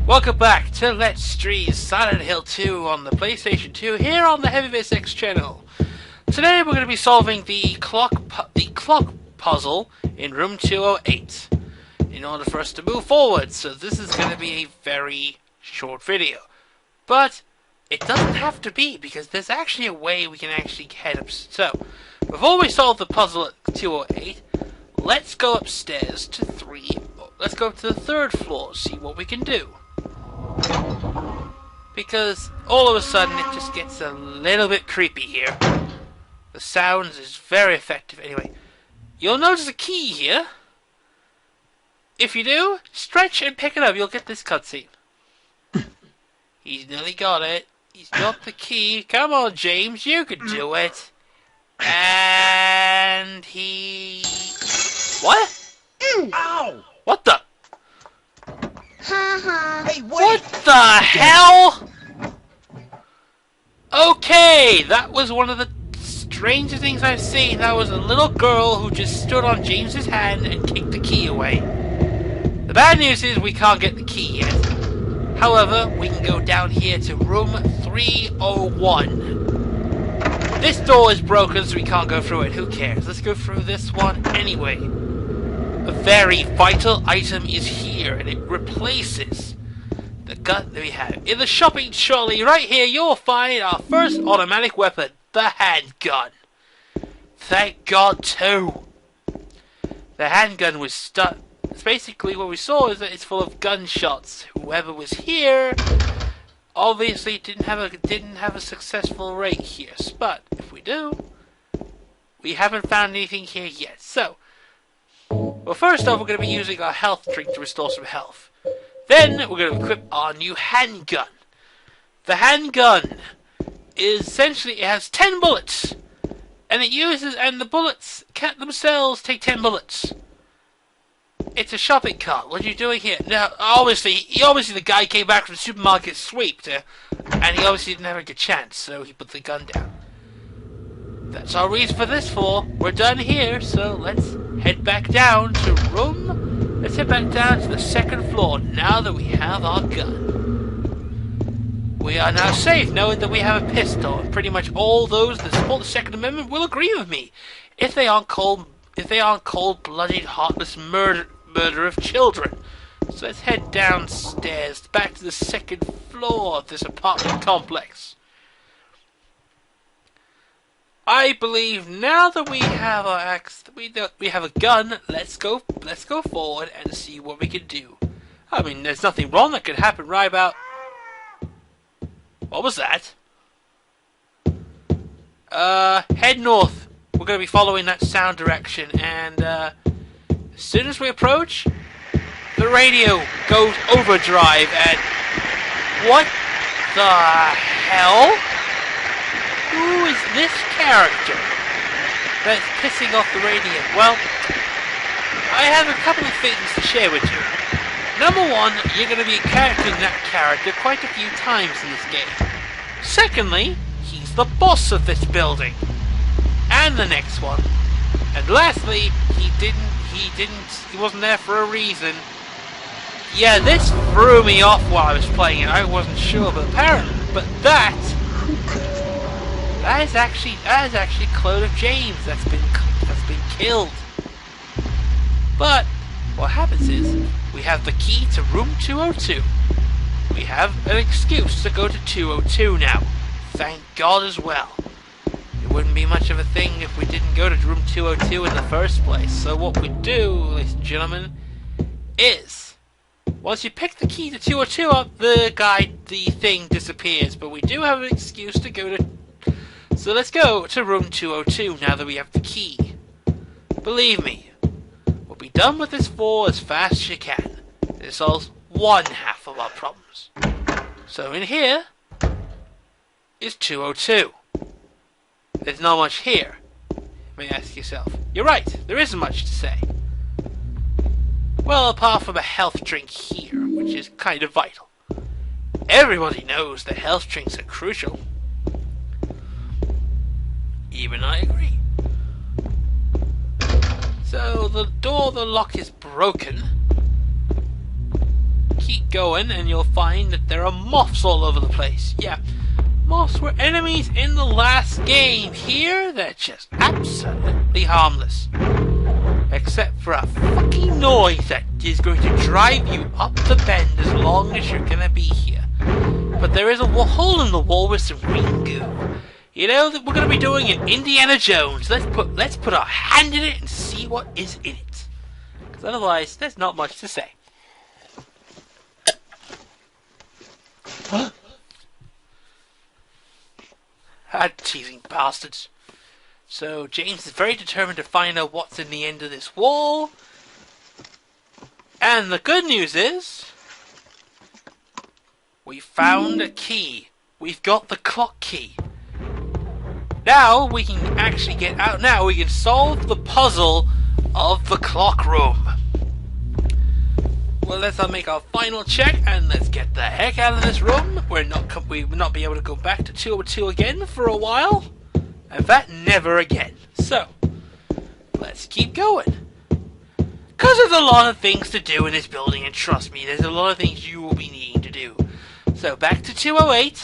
Welcome back to Let's Trees Silent Hill 2 on the PlayStation 2 here on the Heavy X channel. Today we're going to be solving the clock puzzle in room 208 in order for us to move forward. So this is going to be a very short video. But it doesn't have to be, because there's actually a way we can actually head up. So before we solve the puzzle at 208, let's go upstairs to let's go up to the third floor, see what we can do. Because all of a sudden it just gets a little bit creepy here. The sounds is very effective. Anyway, you'll notice a key here. If you do, stretch and pick it up. You'll get this cutscene. He's nearly got it. He's got the key. Come on, James, you can do it. And he... What? Ow! What the? Hey, wait! What the hell? Okay, that was one of the strangest things I've seen. That was a little girl who just stood on James's hand and kicked the key away. The bad news is we can't get the key yet. However, we can go down here to room 301. This door is broken, so we can't go through it. Who cares? Let's go through this one anyway. A very vital item is here, and it replaces the gun that we have. In the shopping trolley right here, you'll find our first automatic weapon, the handgun. Thank God, too. The handgun was stuck. Basically, what we saw is that it's full of gunshots. Whoever was here obviously didn't have a successful rate here. But if we do, we haven't found anything here yet. So, well, first off, we're going to be using our health drink to restore some health. Then we're going to equip our new handgun. The handgun is essentially, it has 10 bullets, and the bullets themselves take 10 bullets. It's a shopping cart. What are you doing here? Now, obviously the guy came back from the supermarket sweep, and he obviously didn't have a good chance, so he put the gun down. That's our reason for this floor. We're done here, so let's head back down to the second floor now that we have our gun. We are now safe knowing that we have a pistol, and pretty much all those that support the Second Amendment will agree with me. If they aren't cold-blooded, heartless murder of children. So let's head downstairs, back to the second floor of this apartment complex. I believe now that we have our we have a gun. Let's go forward and see what we can do. I mean, there's nothing wrong that could happen right about. What was that? Head north. We're going to be following that sound direction, and as soon as we approach, the radio goes overdrive. And what the hell? Who is this character that's pissing off the radio? Well, I have a couple of things to share with you. Number one, you're going to be encountering that character quite a few times in this game. Secondly, he's the boss of this building. And the next one. And lastly, he wasn't there for a reason. Yeah, this threw me off while I was playing it. I wasn't sure, but that is actually Clone of James that's been killed. But what happens is we have the key to room 202. We have an excuse to go to 202 now. Thank God as well. It wouldn't be much of a thing if we didn't go to room 202 in the first place. So what we do, ladies and gentlemen, is once you pick the key to 202 up, the thing disappears. But we do have an excuse to go to. So let's go to room 202 now that we have the key. Believe me, we'll be done with this floor as fast as you can. It solves one half of our problems. So in here is 202. There's not much here. You may ask yourself. You're right, there isn't much to say. Well, apart from a health drink here, which is kind of vital. Everybody knows that health drinks are crucial. Even I agree. So the lock is broken. keep going and you'll find that there are moths all over the place. Yeah, moths were enemies in the last game. Here, they're just absolutely harmless. Except for a fucking noise that is going to drive you up the bend as long as you're gonna be here. But there is a hole in the wall with some green goo. You know that we're gonna be doing an Indiana Jones. Let's put our hand in it and see what is in it. Because otherwise, there's not much to say. Teasing bastards. So James is very determined to find out what's in the end of this wall. And the good news is, we found a key. We've got the clock key. Now we can actually get out. Now we can solve the puzzle of the clock room. Well, let's make our final check and let's get the heck out of this room. We will not be able to go back to 202 again for a while. In fact, never again. So, let's keep going. Because there's a lot of things to do in this building, and trust me, there's a lot of things you will be needing to do. So, back to 208.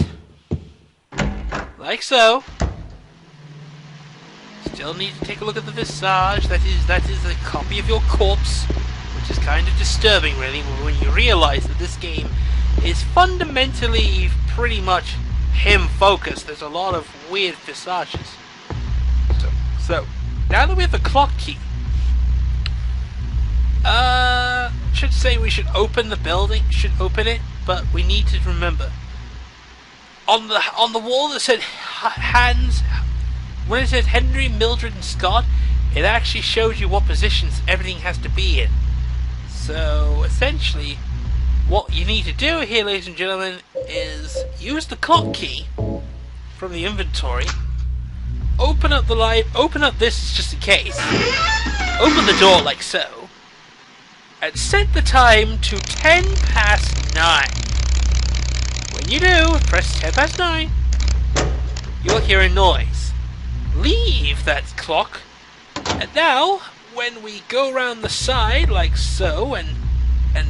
Like so. Still need to take a look at the visage. That is a copy of your corpse. Which is kind of disturbing, really, when you realize that this game is fundamentally pretty much him-focused. There's a lot of weird visages. So, now that we have the clock key, should say we should open the building, should open it, but we need to remember, on the wall that said hands, when it says Henry, Mildred, and Scott, it actually shows you what positions everything has to be in. So, essentially, what you need to do here, ladies and gentlemen, is use the clock key from the inventory, open up this just in case, open the door like so, and set the time to 10 past 9. When you do, press 10 past 9, you'll hear a noise. Leave that clock, and now, when we go around the side like so, and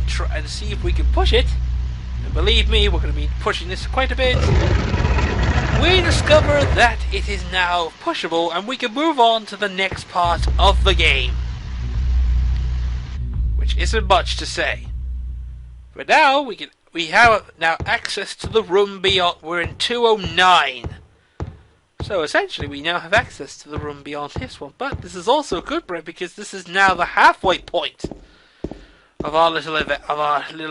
try and see if we can push it, and believe me, we're going to be pushing this quite a bit, we discover that it is now pushable and we can move on to the next part of the game. Which isn't much to say. But now we have now access to the room beyond. We're in 209. So essentially we now have access to the room beyond this one. But this is also good, Brett, because this is now the halfway point of our little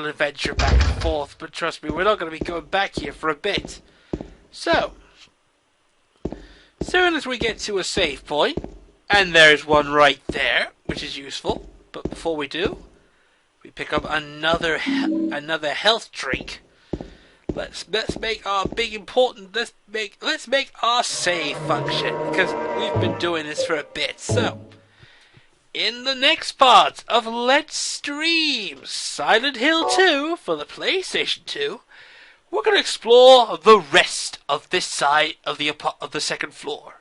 adventure back and forth. But trust me, we're not going to be going back here for a bit. So, soon as we get to a save point, and there's one right there, which is useful, but before we do, we pick up another health drink. Let's make our big important. Let's make our save function, because we've been doing this for a bit. So, in the next part of Let's Stream Silent Hill 2 for the PlayStation 2. We're going to explore the rest of this side of the second floor.